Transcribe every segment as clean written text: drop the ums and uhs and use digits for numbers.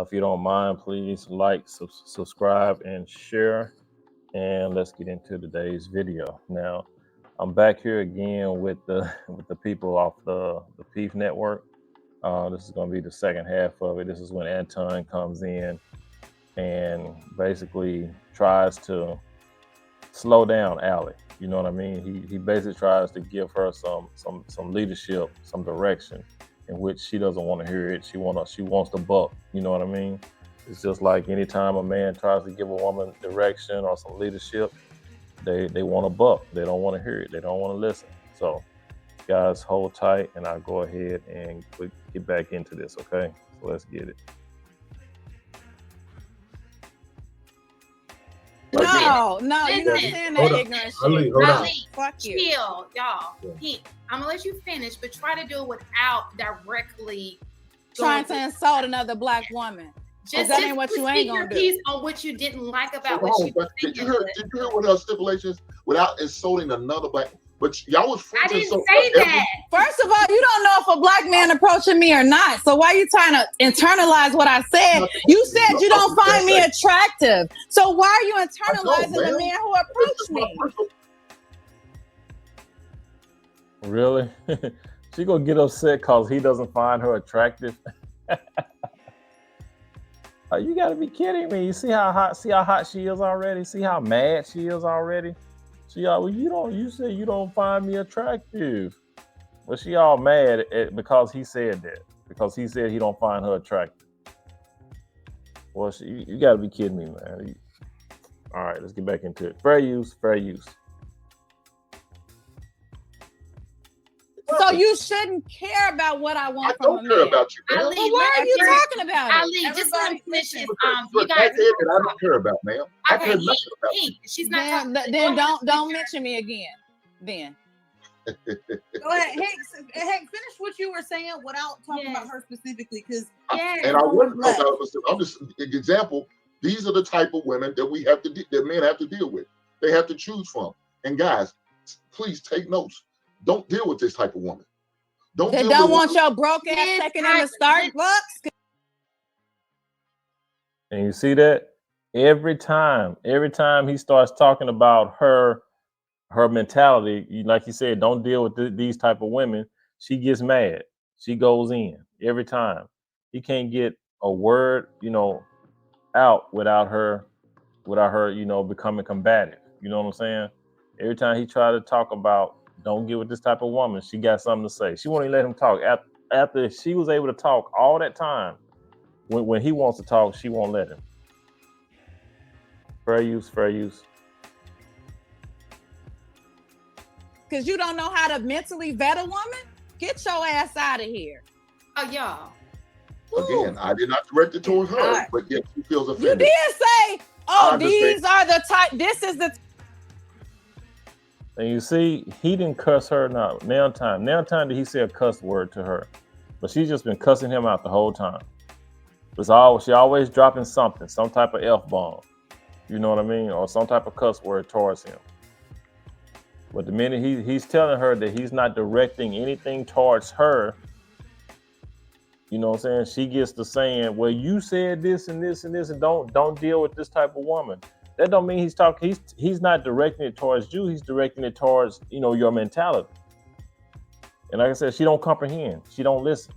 If you don't mind, please like, subscribe, and share. And let's get into today's video. Now, I'm back here again with the people off the pt3 network. This is going to be the second half of it. This is when Anton comes in and basically tries to slow down Allie. You know what I mean? He basically tries to give her some leadership, some direction, in which she doesn't want to hear it. She wants to buck. You know what I mean? It's just like anytime a man tries to give a woman direction or some leadership, they want to buck. They don't want to hear it. They don't want to listen. So, guys, hold tight, and I'll go ahead and get back into this. Okay? So let's get it. No, you're not saying that ignorant shit. No, fuck you. Chill, y'all. I'm gonna let you finish, but try to do it without directly trying to insult another black woman. Just that ain't what you ain't gonna do. Piece on what you didn't like about what she was did you hear what her stipulations without insulting another black? But y'all was I didn't say that. First of all, you don't know if a black man approaching me or not. So why are you trying to internalize what I said? You said you don't find me attractive. So why are you internalizing the man who approached me? Really? She gonna get upset because he doesn't find her attractive? You gotta be kidding me. You see how hot she is already? See how mad she is already? She all, you said you don't find me attractive. Well, she all mad because he said that. Because he said he don't find her attractive. Well, you gotta be kidding me, man. All right, let's get back into it. Fair use. So you shouldn't care about what I want from a man. I don't care about you, man. Ali, well, why are you talking about it? Ali, just let me finish this. You guys, I don't care about, ma'am. I care nothing about you. She's not then don't mention me again. Then. Go ahead, Hank, finish what you were saying without talking about her specifically, because and I wouldn't talk about it. I'm just an example. These are the type of women that men have to deal with. They have to choose from. And guys, please take notes. Don't deal with this type of woman. They don't want your broke ass taking them to Starbucks. And you see that every time he starts talking about her mentality, like you said, don't deal with these type of women. She gets mad. She goes in every time. He can't get a word, out without her, becoming combative. You know what I'm saying? Every time he tried to talk about don't get with this type of woman, she got something to say. She won't even let him talk. After she was able to talk all that time, when he wants to talk, she won't let him. Fair use. Because you don't know how to mentally vet a woman? Get your ass out of here. Oh, y'all. Again, I did not direct it towards her, but yet she feels offended. You did say, these are the type, this is the. And you see, he didn't cuss her now time did he say a cuss word to her. But she's just been cussing him out the whole time. She always dropping something, some type of F-bomb. You know what I mean? Or some type of cuss word towards him. But the minute he's telling her that he's not directing anything towards her, you know what I'm saying? She gets to saying, well, you said this and this and this, and don't deal with this type of woman. That don't mean he's not directing it towards you. He's directing it towards, your mentality. And like I said, she don't comprehend. She don't listen.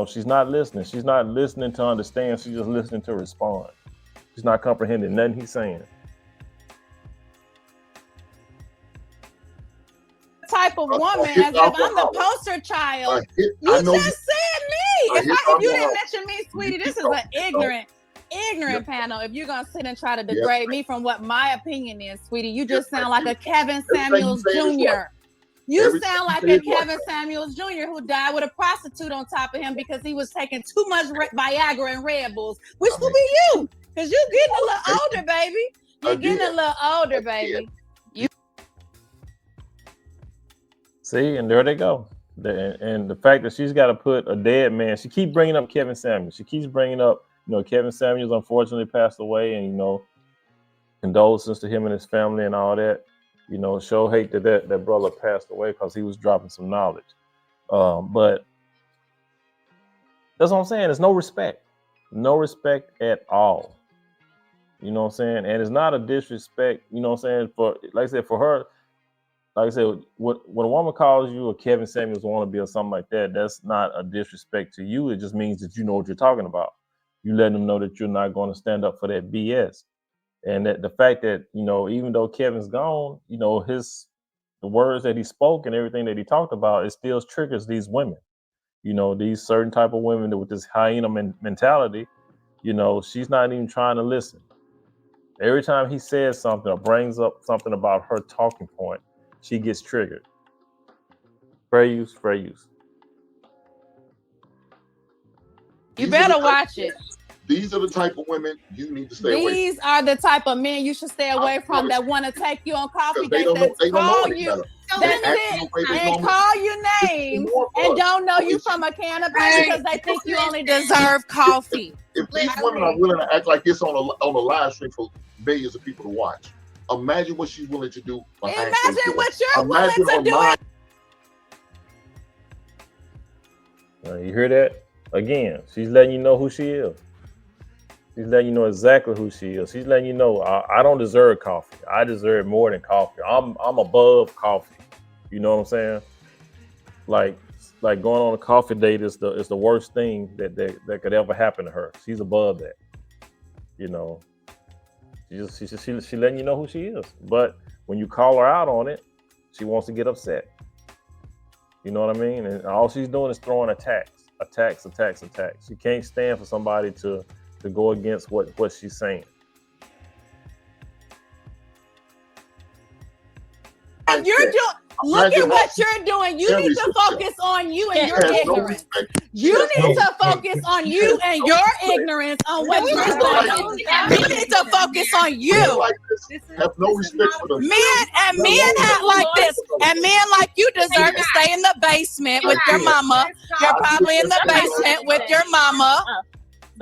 She's not listening. She's not listening to understand. She's just listening to respond. She's not comprehending nothing he's saying. Type of woman, as if I'm the poster child. You just said me. If you didn't mention me, sweetie, this is an ignorant panel. If you're gonna sit and try to degrade me from what my opinion is, sweetie, you just sound like a Kevin Samuels Jr. You sound like a Kevin Samuels Jr. who died with a prostitute on top of him because he was taking too much Viagra and Red Bulls, which will be you, because you're getting a little older, baby. You're getting a little older, baby. See, and there they go. And the fact that she's got to put a dead man, she keeps bringing up Kevin Samuels. She keeps bringing up, Kevin Samuels unfortunately passed away, and, condolences to him and his family and all that. Show hate that brother passed away because he was dropping some knowledge. But that's what I'm saying. There's no respect. No respect at all. You know what I'm saying? And it's not a disrespect, you know what I'm saying? For, like I said, for her, like I said, when a woman calls you a Kevin Samuels wannabe or something like that, that's not a disrespect to you. It just means that you know what you're talking about. You let them know that you're not going to stand up for that BS. And that the fact that, you know, even though Kevin's gone, you know, the words that he spoke and everything that he talked about, it still triggers these women. You know, these certain type of women with this hyena mentality, you know, she's not even trying to listen. Every time he says something or brings up something about her talking point, she gets triggered. Fair use, fair use. You better watch it. These are the type of women you need to stay away from. These are the type of men you should stay away from that want to take you on coffee dates, that call you, and call you names and don't know you from a can of paint because they think you only deserve coffee. If these women are willing to act like this on a live stream for millions of people to watch, imagine what she's willing to do. Imagine what you're willing to do. You hear that? Again, she's letting you know who she is. She's letting you know exactly who she is. She's letting you know I don't deserve coffee. I deserve more than coffee. I'm above coffee. You know what I'm saying? Like going on a coffee date is the worst thing that could ever happen to her. She's above that. You know, she letting you know who she is. But when you call her out on it, she wants to get upset. You know what I mean? And all she's doing is throwing attacks. She can't stand for somebody to go against what she's saying. And you're doing. Look at what you're doing. You need to focus on you and your ignorance. You need to focus on you and your ignorance on what you're doing. You need to focus on you. Have no respect for them. Men act like this. And men like you deserve to stay in the basement with your mama. You're probably in the basement with your mama.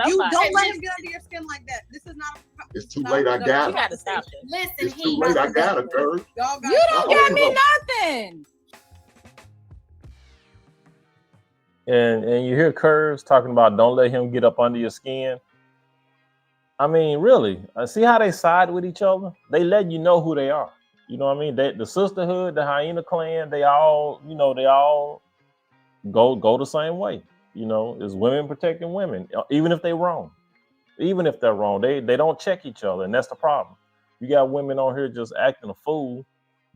You don't let him get under your skin like that. This is not. It's too late. I got it. You gotta stop this. Listen, it's too late. I got it, girl. You don't got me nothing. And you hear Curves talking about don't let him get up under your skin. I mean, really, see how they side with each other? They let you know who they are. You know what I mean? The sisterhood, the hyena clan, they all go the same way. You know, is women protecting women, even if they're wrong. Even if they're wrong, they don't check each other, and that's the problem. You got women on here just acting a fool,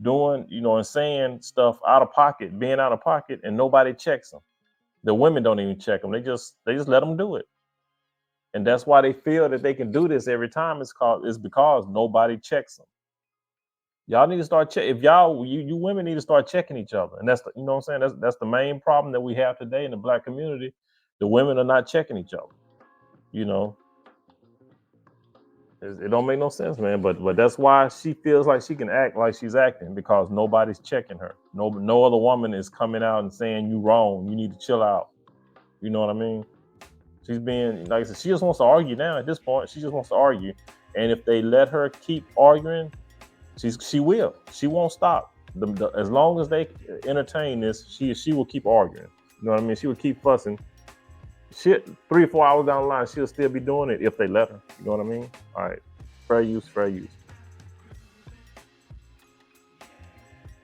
doing, you know, and saying stuff out of pocket, being out of pocket, and nobody checks them. The women don't even check them. They just let them do it. And that's why they feel that they can do this every time. It's because nobody checks them. Y'all need to start checking. If you women need to start checking each other. And that's you know what I'm saying? That's the main problem that we have today in the Black community. The women are not checking each other. You know, it don't make no sense, man. But that's why she feels like she can act like she's acting, because nobody's checking her. No other woman is coming out and saying you wrong. You need to chill out. You know what I mean? She's being, like I said, she just wants to argue now. At this point, she just wants to argue. And if they let her keep arguing, she will. She won't stop. As long as they entertain this, she will keep arguing. You know what I mean? She will keep fussing. Shit, 3 or 4 hours down the line, she'll still be doing it if they let her. You know what I mean? All right. Fair use.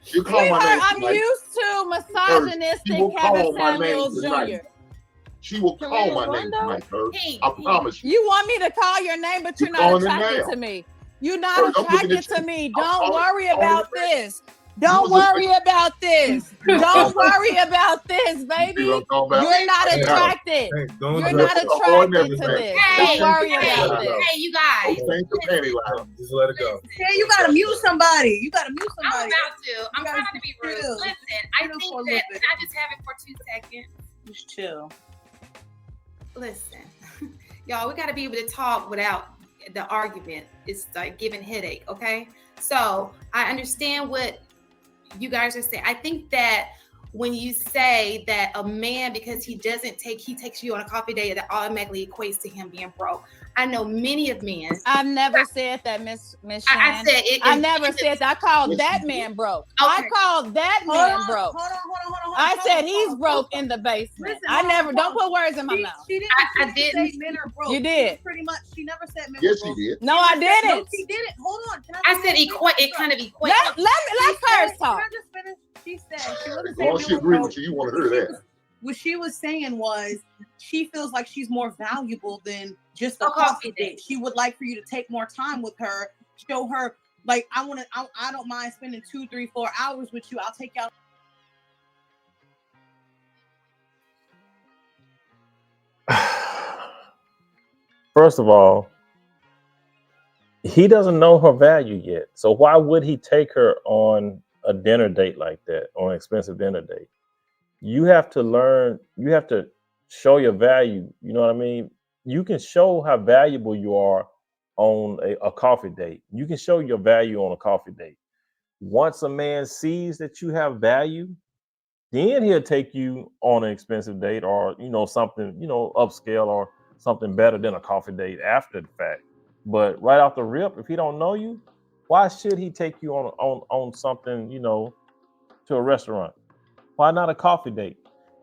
You call my name. I'm used to misogynistic Kevin Samuels Jr. She will call my name tonight, her. I promise you. You want me to call your name, but you're not attracted to me. You're not attracted to me. Don't worry about this. Don't worry about this. Don't worry about this, baby. You're not attracted. You're not attracted to this. Don't worry about this. Hey, you guys. Just let it go. Hey, you gotta mute somebody. I'm about to. I'm trying to be rude. Listen, I think that, can I just have it for 2 seconds? Just chill. Listen, y'all, we got to be able to talk without the argument. It's like giving headache, okay? So I understand what you guys are saying. I think that when you say that a man, because he takes you on a coffee date, that automatically equates to him being broke. I know many of men. I've never said that, Miss Shan. I never said that. I called that man broke. Okay. I called that man broke. Hold I said he's broke in the basement. Listen, I never. Don't put words in my mouth. She didn't. I didn't. Say men are broke. You did. Pretty much. She never said men Yes, were broke. he did. No, I didn't. No, she didn't. Hold on. Can I said it kind of equates. Let Curves talk. Can I just finish? She said she wasn't As saying long as she men were agreed broke. with you, you want to hear that. What she was saying was she feels like she's more valuable than just a A coffee coffee date. She would like for you to take more time with her, show her like I don't mind spending 2, 3, 4 hours with you. I'll take you out. First of all, he doesn't know her value yet. So why would he take her on a dinner date like that, on an expensive dinner date? You have to learn, you have to show your value. You know what I mean? You can show how valuable you are on a coffee date. You can show your value on a coffee date. Once a man sees that you have value, then he'll take you on an expensive date or, something, upscale or something better than a coffee date after the fact. But right off the rip, if he don't know you, why should he take you on something, to a restaurant? Why not a coffee date?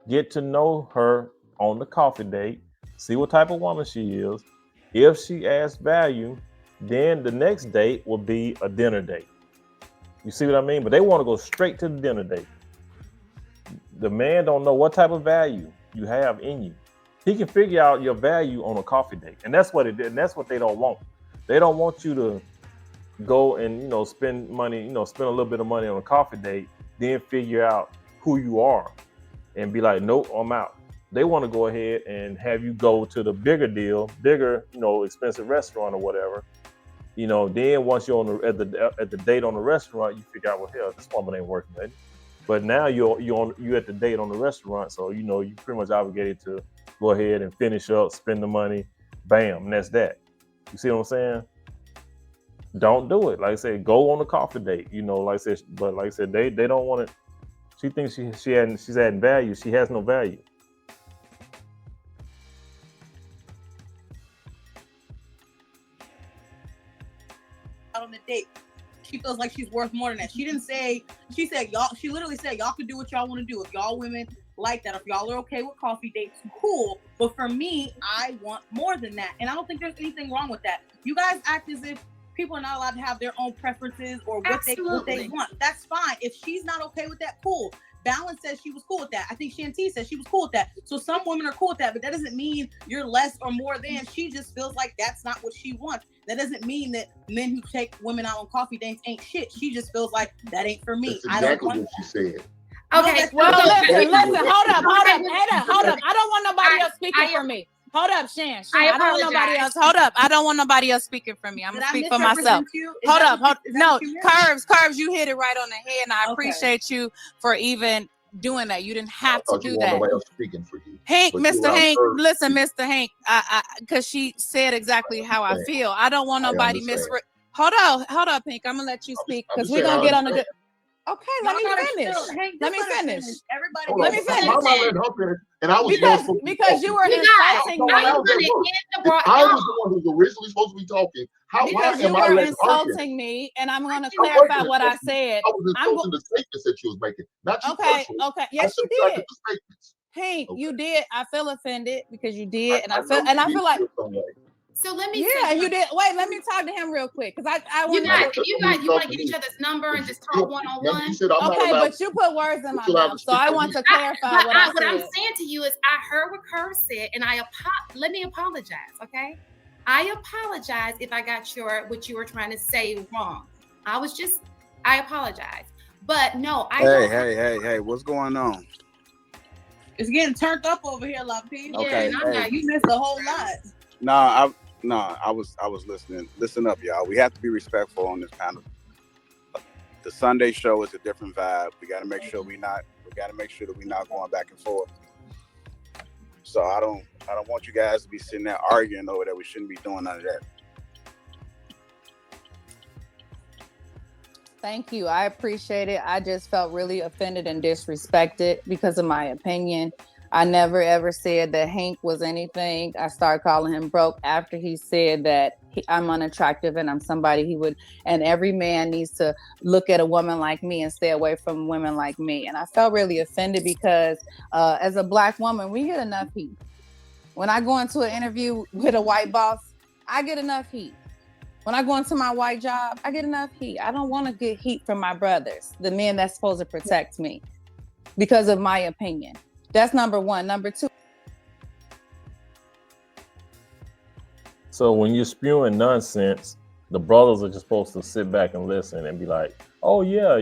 Get to know her on the coffee date, see what type of woman she is. If she adds value, then the next date will be a dinner date. You see what I mean? But they want to go straight to the dinner date. The man don't know what type of value you have in you. He can figure out your value on a coffee date. And that's what it is. And that's what they don't want. They don't want you to go and, spend money, spend a little bit of money on a coffee date, then figure out who you are and be like, nope, I'm out. They want to go ahead and have you go to the bigger deal, bigger, expensive restaurant or whatever. Then once you're at the date on the restaurant, you figure out, well, hell, this woman ain't working, baby. But now you're at the date on the restaurant, so you pretty much obligated to go ahead and finish up, spend the money, bam, and that's that. You see what I'm saying? Don't do it. Like I said, go on a coffee date. Like I said, they don't want it. She thinks she's adding value. She has no value. On the date. She feels like she's worth more than that. She said y'all, she literally said y'all can do what y'all want to do. If y'all women like that, if y'all are okay with coffee dates, cool. But for me, I want more than that. And I don't think there's anything wrong with that. You guys act as if people are not allowed to have their own preferences or what they want. That's fine. If she's not okay with that, cool. Balance says she was cool with that. I think Shanti said she was cool with that. So some women are cool with that, but that doesn't mean you're less or more than. She just feels like that's not what she wants. That doesn't mean that men who take women out on coffee dates ain't shit. She just feels like that ain't for me. That's exactly what she said. Okay, well, listen, hold up. I don't want nobody else speaking for me. Hold up, Shan. I don't want nobody else. Hold up. I don't want nobody else speaking for me. I'm gonna speak for myself. Hold up. No, Curves, you hit it right on the head, and I appreciate you for even doing that. You didn't have to do that. Nobody else speaking for you. Hank, Mr. Hank, listen, Mr. Hank, because she said exactly how I feel. I don't want nobody Hold up, Hank. I'm gonna let you speak because we're gonna get on the good. Okay, let me finish. Let me finish. Everybody, let me finish. And I was because you were insulting me. I was the one who was originally supposed to be talking. Because you were insulting me, and I'm going to clarify what I said. I was insulting the statements that you was making, not you. Okay. Yes, you did. Hank, you did. I feel offended because you did, and I feel like. So let me. Yeah, you did. Wait, let me talk to him real quick because I want. You want to get each other's number and just talk one on one. Okay, but you put words in my mouth, so I want to clarify what I said. What I'm saying to you is, I heard what Curve said, and let me apologize. Okay, I apologize if I got what you were trying to say wrong. I apologize, but no, Hey, what's going on? It's getting turned up over here, lapeef. Okay, you missed a whole lot. I was listening. Listen up, y'all. We have to be respectful on this panel. The Sunday show is a different vibe. We got to make sure that we're not going back and forth. So I don't want you guys to be sitting there arguing over that. We shouldn't be doing none of that. Thank you. I appreciate it. I just felt really offended and disrespected because of my opinion. I never ever said that Hank was anything. I started calling him broke after he said that I'm unattractive and I'm somebody he would, and every man needs to look at a woman like me and stay away from women like me. And I felt really offended because as a Black woman, we get enough heat. When I go into an interview with a white boss, I get enough heat. When I go into my white job, I get enough heat. I don't want to get heat from my brothers, the men that's supposed to protect me, because of my opinion. That's number one. Number two. So when you're spewing nonsense, the brothers are just supposed to sit back and listen and be like, "Oh yeah,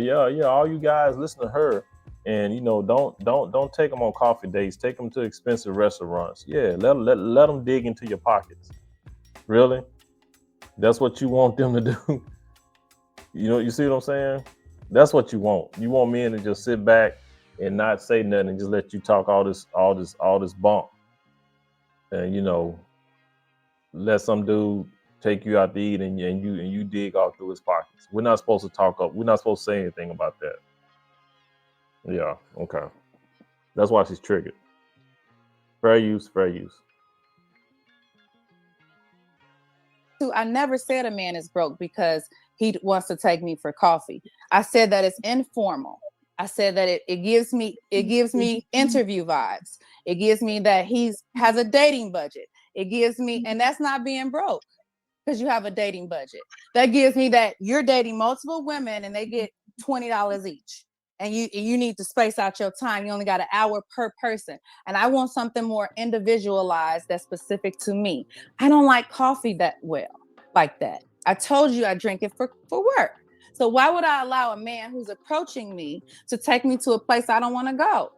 all you guys listen to her, and don't take them on coffee dates. Take them to expensive restaurants. Yeah, let them dig into your pockets. Really? That's what you want them to do? You see what I'm saying? That's what you want. You want men to just sit back and not say nothing and just let you talk all this bunk, and let some dude take you out to eat and you dig all through his pockets. We're not supposed to talk up. We're not supposed to say anything about that. Yeah, okay. That's why she's triggered. Fair use. I never said a man is broke because he wants to take me for coffee. I said that it's informal. I said that it gives me interview vibes. It gives me that has a dating budget. It gives me, and that's not being broke because you have a dating budget. That gives me that you're dating multiple women and they get $20 each. And you need to space out your time. You only got an hour per person. And I want something more individualized that's specific to me. I don't like coffee that well, like that. I told you I drink it for work. So why would I allow a man who's approaching me to take me to a place I don't want to go?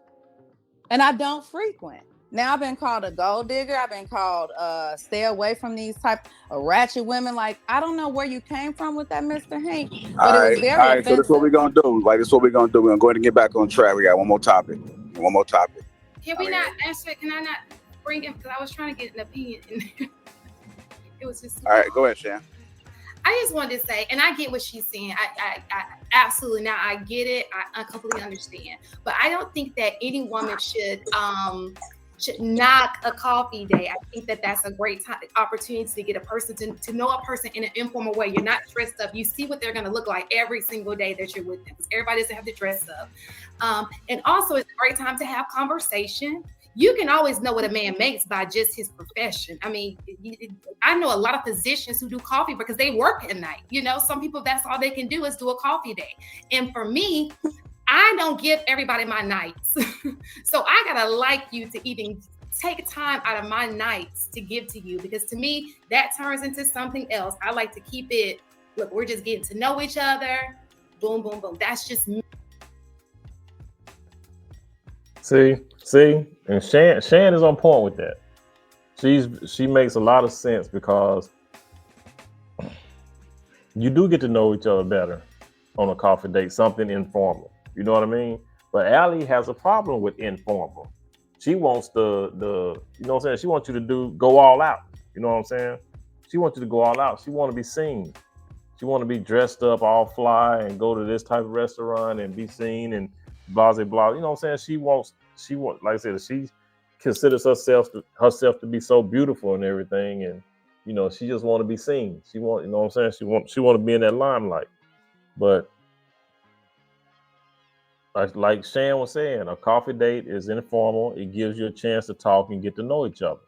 And I don't frequent. Now I've been called a gold digger. I've been called stay away from these type of ratchet women. Like, I don't know where you came from with that, Mr. Hank, but it was very offensive. So that's what we're gonna do. Like, this is what we're gonna do. We're gonna go ahead and get back on track. We got one more topic. Can we not answer it? Can I not bring him? Because I was trying to get an opinion in there. It was just. All right, go ahead, Shan. I just wanted to say, and I get what she's saying. I absolutely, now I get it. I completely understand. But I don't think that any woman should knock a coffee day. I think that that's a great opportunity to get a person to know a person in an informal way. You're not dressed up. You see what they're going to look like every single day that you're with them, because everybody doesn't have to dress up. And also, it's a great time to have conversation. You can always know what a man makes by just his profession. I mean, I know a lot of physicians who do coffee because they work at night. Some people, that's all they can do is do a coffee day. And for me, I don't give everybody my nights. So I gotta like you to even take time out of my nights to give to you, because to me, that turns into something else. I like to keep it, look, we're just getting to know each other. Boom, boom, boom. That's just me. See, and Shan is on point with that. She makes a lot of sense, because you do get to know each other better on a coffee date, something informal. You know what I mean? But Allie has a problem with informal. She wants you know what I'm saying? She wants you to go all out. You know what I'm saying? She wants you to go all out. She want to be seen. She want to be dressed up all fly and go to this type of restaurant and be seen and blah, blah, blah. You know what I'm saying? She wants, like I said, she considers herself to be so beautiful and everything. And, she just want to be seen. She want, you know what I'm saying? She want to be in that limelight. But like Shan was saying, a coffee date is informal. It gives you a chance to talk and get to know each other.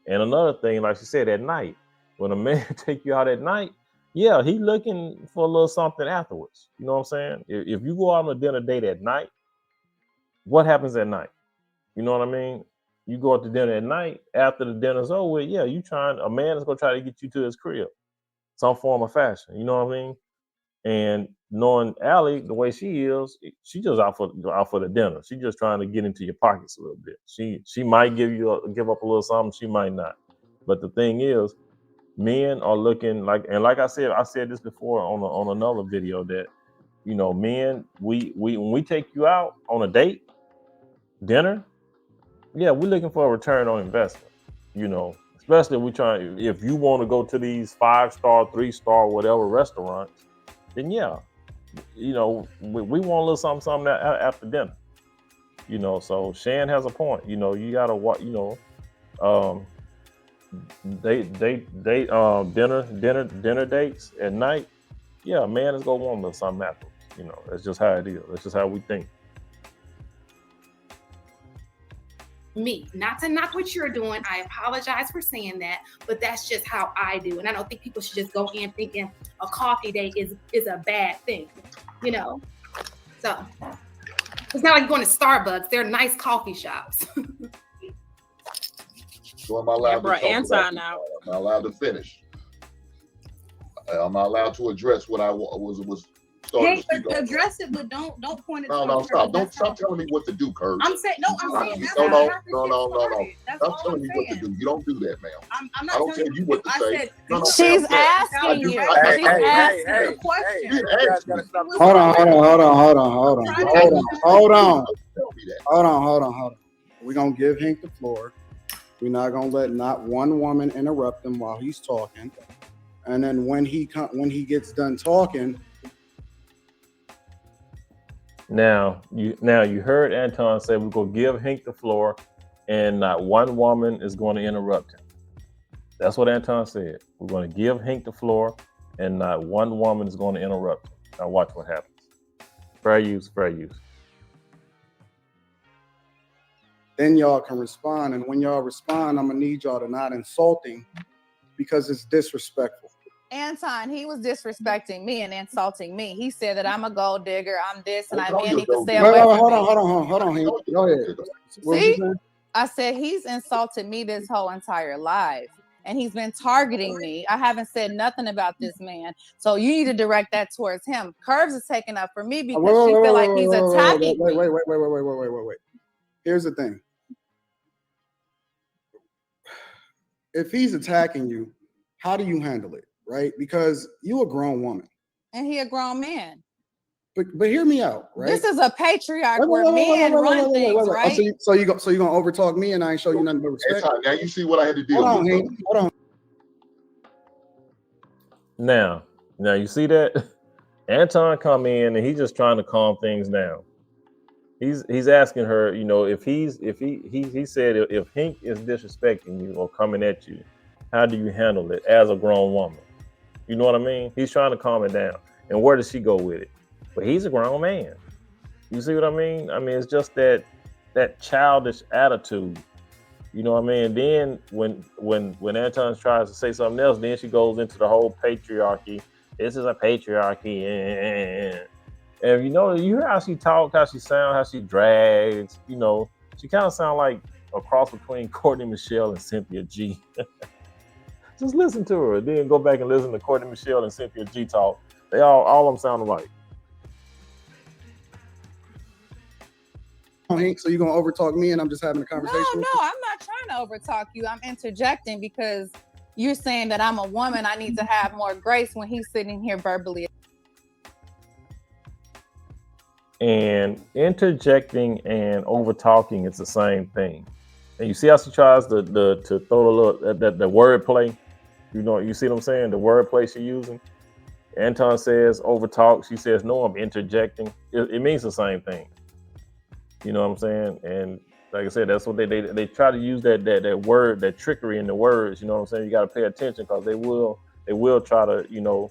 And another thing, like she said, at night, when a man take you out at night, yeah, he looking for a little something afterwards. You know what I'm saying? If you go out on a dinner date at night, what happens at night? You know what I mean? You go out to dinner at night, after the dinner's over, yeah, a man is gonna try to get you to his crib, some form of fashion. You know what I mean? And knowing Allie the way she is, she just out for the dinner. She just trying to get into your pockets a little bit. She might give up a little something. She might not. But the thing is, men are looking like I said this before on another video, that men, we when we take you out on a date, dinner, yeah, we're looking for a return on investment. Especially if you want to go to these 5-star, 3-star, whatever restaurants, then yeah, we want a little something after dinner. You know, so Shan has a point. You know, you gotta watch. You know, dinner dates at night. Yeah, a man is gonna want to something after. You know, that's just how it is. That's just how we think. Me, not to knock what you're doing. I apologize for saying that, but that's just how I do. And I don't think people should just go in thinking a coffee date is a bad thing, you know. So it's not like going to Starbucks. They're nice coffee shops. So am I allowed to talk Anton now? Am I allowed to finish? Am I allowed to address what I was starting to speak on? Address it, but don't point it. No, stop. Don't stop telling me what to do, Kurt. I'm saying no. I'm saying that's no. That's Stop telling me what to do. You don't do that, ma'am. I'm not I don't tell you what to say. She's asking you. She's asking. Hold on. We're gonna give Hank the floor. We're not gonna let not one woman interrupt him while he's talking. And then when he gets done talking. Now you heard Anton say we're gonna give Hank the floor, and not one woman is going to interrupt him. That's what Anton said. We're going to give Hank the floor, and not one woman is going to interrupt him. Now watch what happens. Fair use. Then y'all can respond, and when y'all respond, I'm gonna need y'all to not insulting, because it's disrespectful. Anton, he was disrespecting me and insulting me. He said that I'm a gold digger, I'm this, and I need to stay away from me. Hold on, Hank. Go ahead. See, I said he's insulted me this whole entire life, and he's been targeting me. I haven't said nothing about this man, so you need to direct that towards him. Curves is taking up for me because she feel like he's attacking me. Wait. Here's the thing. If he's attacking you, how do you handle it? Right? Because you a grown woman. And he a grown man. But hear me out, right? This is a patriarch where men run things, right? So you're gonna overtalk me and I ain't show you nothing but respect. Now you see what I had to deal with. Hold on. Now you see that? Anton come in and he's just trying to calm things down. He's asking her, you know, he said if Hank is disrespecting you or coming at you, how do you handle it as a grown woman? You know what I mean? He's trying to calm it down. And where does she go with it? But he's a grown man. You see what I mean? I mean, it's just that childish attitude. You know what I mean? Then when Anton tries to say something else, then she goes into the whole patriarchy. This is a patriarchy. And you know, you hear how she talk, how she sound, how she drags. You know, she kind of sound like a cross between Courtney Michelle and Cynthia G. Just listen to her, then go back and listen to Courtney Michelle and Cynthia G talk. They all of them sound alike. So you're gonna overtalk me and I'm just having a conversation? No, I'm not trying to overtalk you. I'm interjecting because you're saying that I'm a woman. I need to have more grace when he's sitting here verbally. And interjecting and overtalking is the same thing. And you see how she tries to throw a little the word play. You know, you see what I'm saying? The word play she's using. Anton says overtalk. She says, no, I'm interjecting. It means the same thing. You know what I'm saying? And like I said, that's what they try to use that word, that trickery in the words. You know what I'm saying? You got to pay attention because they will try to, you know,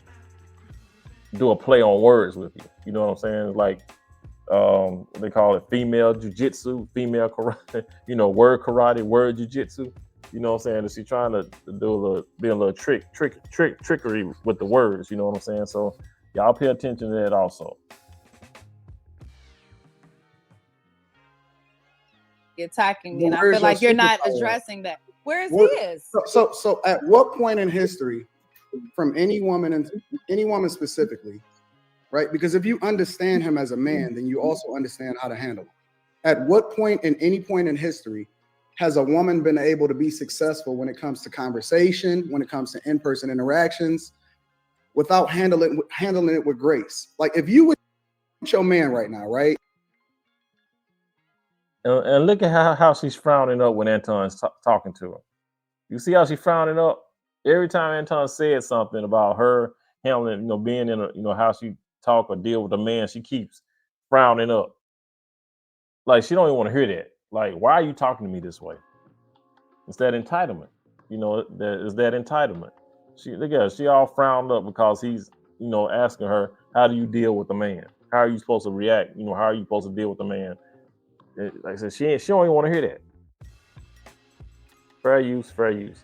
do a play on words with you. You know what I'm saying? It's like they call it female jujitsu, female karate, you know, word karate, word jujitsu. You know what I'm saying? And she's trying to be a little trickery with the words. You know what I'm saying? So y'all pay attention to that also. Attacking me, and I feel like you're not addressing that. Where is he? So at what point in history, from any woman specifically, right? Because if you understand him as a man, then you also understand how to handle him. At what point in history has a woman been able to be successful when it comes to conversation, when it comes to in-person interactions, without handling it with grace? Like if you would your man right now, right? And look at how she's frowning up when Anton's talking to her. You see how she's frowning up? Every time Anton said something about her handling, you know, being in a, you know, how she talk or deal with a man, she keeps frowning up. Like, she don't even want to hear that. Like, why are you talking to me this way? It's that entitlement. You know, that is that entitlement. She all frowned up because he's, you know, asking her, how do you deal with a man? How are you supposed to react? You know, how are you supposed to deal with a man? Like I said, she don't even want to hear that. Fair use, fair use.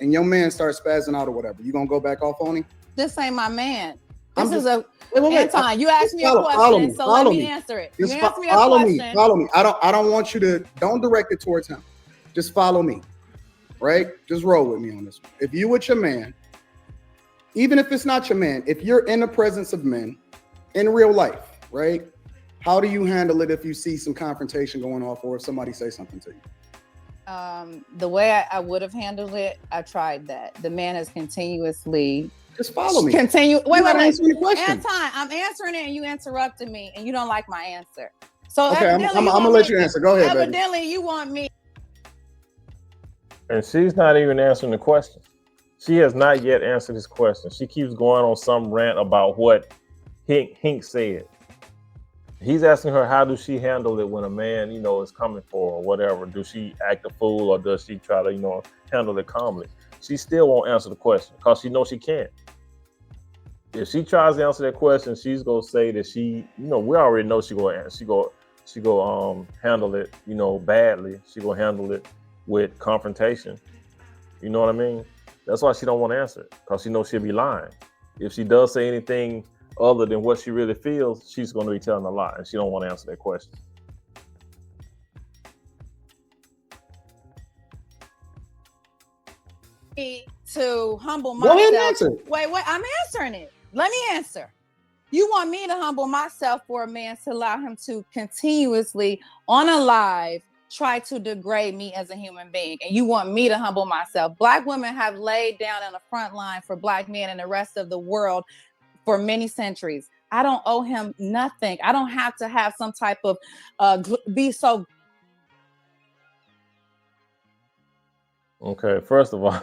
And your man starts spazzing out or whatever, you gonna go back off on him? This ain't my man. This I'm is just- a wait. Anton. You asked me a question, so let me answer it. You asked me a question. Follow me. I don't want you to, don't direct it towards him. Just follow me, right? Just roll with me on this one. If you with your man, even if it's not your man, if you're in the presence of men in real life, right? How do you handle it if you see some confrontation going off or if somebody says something to you? The way I would have handled it, I tried that. The man has continuously just follow me. Wait. Anton, I'm answering it and you interrupted me and you don't like my answer. So okay, I'm gonna let you answer. Go ahead. Evidently, baby. You want me. And she's not even answering the question. She has not yet answered this question. She keeps going on some rant about what Hink said. He's asking her, how does she handle it when a man, you know, is coming for her or whatever? Does she act a fool or does she try to, you know, handle it calmly? She still won't answer the question because she knows she can't. If she tries to answer that question, she's gonna say that she, you know, we already know she go handle it, you know, badly. She gonna handle it with confrontation. You know what I mean? That's why she don't want to answer it, because she knows she'll be lying. If she does say anything other than what she really feels, she's going to be telling a lie, and she don't want to answer that question. To humble myself. Go ahead and answer. Wait, I'm answering it. Let me answer. You want me to humble myself for a man to allow him to continuously on a live try to degrade me as a human being, and you want me to humble myself. Black women have laid down on the front line for Black men and the rest of the world for many centuries. I don't owe him nothing. I don't have to have some type of be so. Okay, first of all,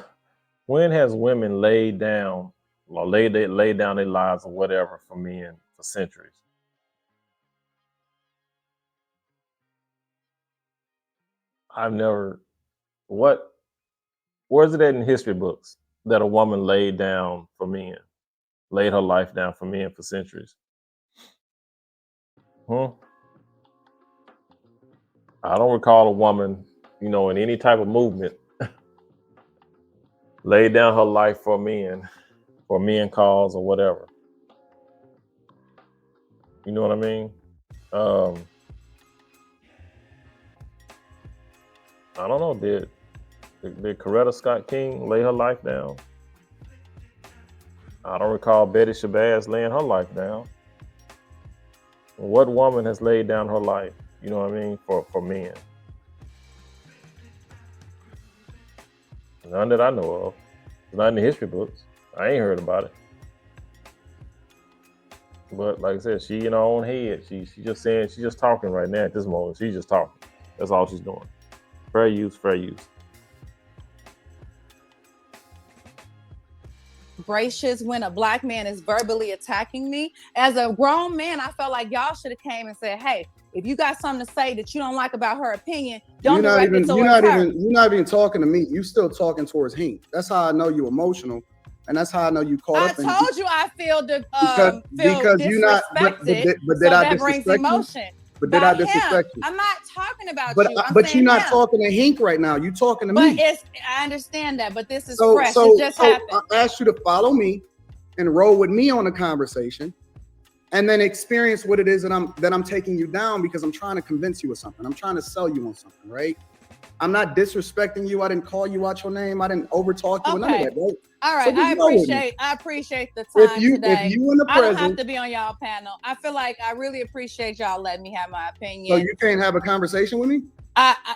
when has women laid down or laid down their lives or whatever for men for centuries? I've never. Where's it at in history books that a woman laid down for men, laid her life down for men for centuries? I don't recall a woman, you know, in any type of movement laid down her life for men cause or whatever. You know what I mean? I don't know. Did Coretta Scott King lay her life down? I don't recall Betty Shabazz laying her life down. What woman has laid down her life, you know what I mean, for men? None that I know of. Not in the history books. I ain't heard about it. But like I said, she in her own head. She's just saying, she's just talking right now at this moment. She's just talking. That's all she's doing. Fair use, fair use. Gracious when a Black man is verbally attacking me. As a grown man, I felt like y'all should have came and said, hey, if you got something to say that you don't like about her opinion, don't direct it towards her. You're not even talking to me. You still talking towards Hink. That's how I know you emotional. And that's how I know you caught up. I told you I feel because disrespected. you're not, but did I disrespect you? Emotion. But did I disrespect you? I'm not talking about you. But you're not talking to Hink right now. You're talking to me. I understand that, but this is fresh. It just happened. I asked you to follow me and roll with me on the conversation, and then experience what it is that I'm taking you down, because I'm trying to convince you of something. I'm trying to sell you on something, right? I'm not disrespecting you. I didn't call you out your name. I didn't overtalk you. None of that, right? All right, so I appreciate the time today. If you in the I don't present, have to be on y'all panel. I feel like I really appreciate y'all letting me have my opinion. So you can't have a conversation with me?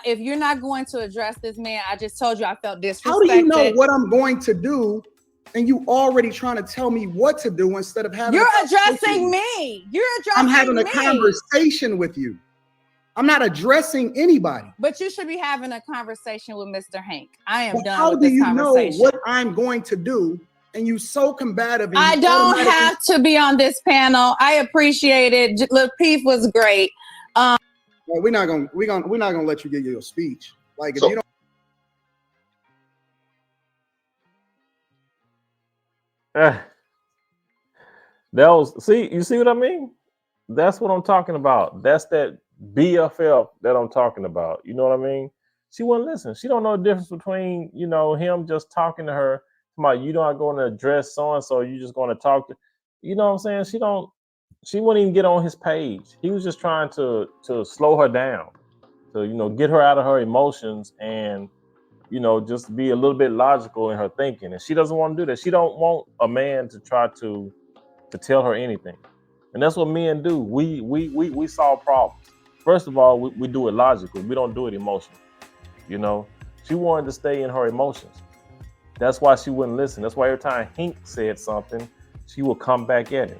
If you're not going to address this man, I just told you I felt disrespected. How do you know what I'm going to do, and you already trying to tell me what to do instead of having? You're addressing me. I'm having a conversation with you. I'm not addressing anybody. But you should be having a conversation with Mr. Hank. I am done How with do this you conversation. know what I'm going to do and you so combative. And I don't have to be on this panel. I appreciate it. lapeef was great. Well, we're not gonna let you give your speech. Like if you don't. You see what I mean? That's what I'm talking about. That's that BFF that I'm talking about. You know what I mean? She wouldn't listen. She don't know the difference between, you know, him just talking to her about, you not going to address so-and-so, you just going to talk to, you know what I'm saying? She wouldn't even get on his page. He was just trying to slow her down, to, you know, get her out of her emotions and, you know, just be a little bit logical in her thinking. And she doesn't want to do that. She don't want a man to try to tell her anything. And that's what men do. We solve problems. First of all, we do it logically. We don't do it emotionally. You know, she wanted to stay in her emotions. That's why she wouldn't listen. That's why every time Hink said something, she would come back at him.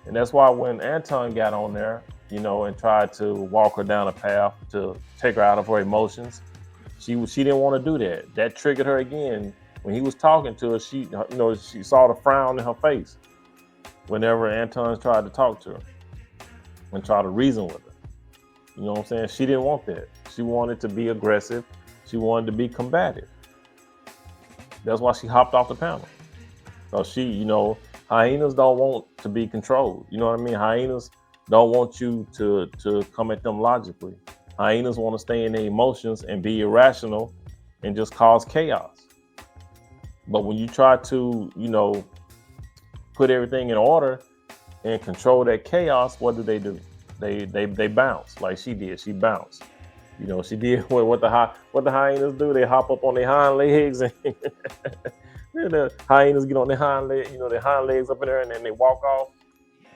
And that's why when Anton got on there, you know, and tried to walk her down a path to take her out of her emotions, she didn't want to do that. That triggered her again. When he was talking to her, she saw the frown in her face whenever Anton tried to talk to her and try to reason with her. You know what I'm saying? She didn't want that. She wanted to be aggressive. She wanted to be combative. That's why she hopped off the panel. So hyenas don't want to be controlled. You know what I mean? Hyenas don't want you to come at them logically. Hyenas want to stay in their emotions and be irrational and just cause chaos. But when you try to, you know, put everything in order and control that chaos, what do? They bounce like she did. She bounced. You know, she did what the hyenas do. They hop up on their hind legs and the hyenas get on their hind legs, you know, their hind legs up in there, and then they walk off,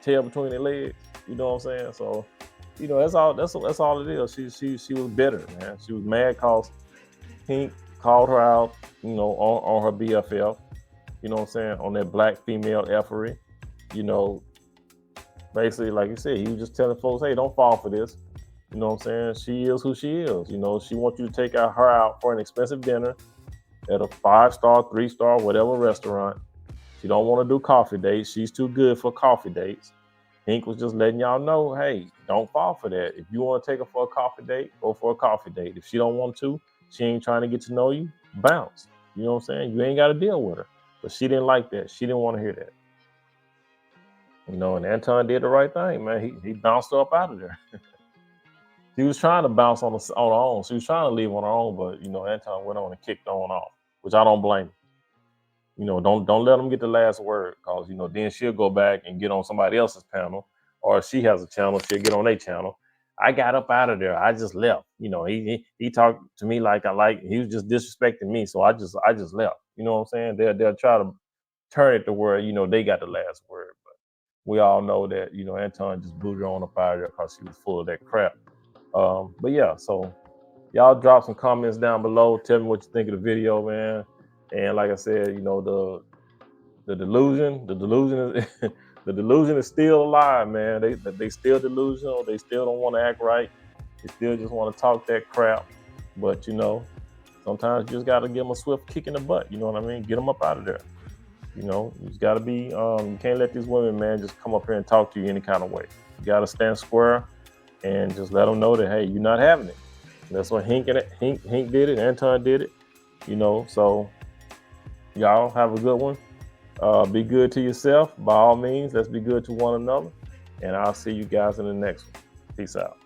tail between their legs. You know what I'm saying? So, you know, that's all it is. She was bitter, man. She was mad cause Pink called her out, you know, on her BFF. You know what I'm saying? On that black female effery. You know, basically, like you said, he was just telling folks, hey, don't fall for this. You know what I'm saying? She is who she is. You know, she wants you to take her out for an expensive dinner at a 5-star, 3-star, whatever restaurant. She don't want to do coffee dates. She's too good for coffee dates. Pink was just letting y'all know, hey, don't fall for that. If you want to take her for a coffee date, go for a coffee date. If she don't want to, she ain't trying to get to know you, bounce. You know what I'm saying? You ain't got to deal with her. But she didn't like that. She didn't want to hear that. You know, and Anton did the right thing, man. He bounced her up out of there. She was trying to bounce on her own. She was trying to leave on her own, but, you know, Anton went on and kicked on off, which I don't blame him. You know, don't let them get the last word, because, you know, then she'll go back and get on somebody else's panel, or if she has a channel, she'll get on their channel. I got up out of there. I just left. You know, he talked to me like he was just disrespecting me, so I just left. You know what I'm saying? They'll try to turn it to where, you know, they got the last word, but we all know that, you know, Anton just booted her on up out of there because she was full of that crap. But yeah, so y'all drop some comments down below. Tell me what you think of the video, man. And like I said, you know, the delusion is the delusion is still alive, man. They still delusional. They still don't want to act right. They still just want to talk that crap. But, you know, sometimes you just got to give them a swift kick in the butt. You know what I mean? Get them up out of there. You know, you just got to be, you can't let these women, man, just come up here and talk to you any kind of way. You got to stand square and just let them know that, hey, you're not having it. And that's what Hink did it, Anton did it, you know. So y'all have a good one. Be good to yourself. By all means, let's be good to one another. And I'll see you guys in the next one. Peace out.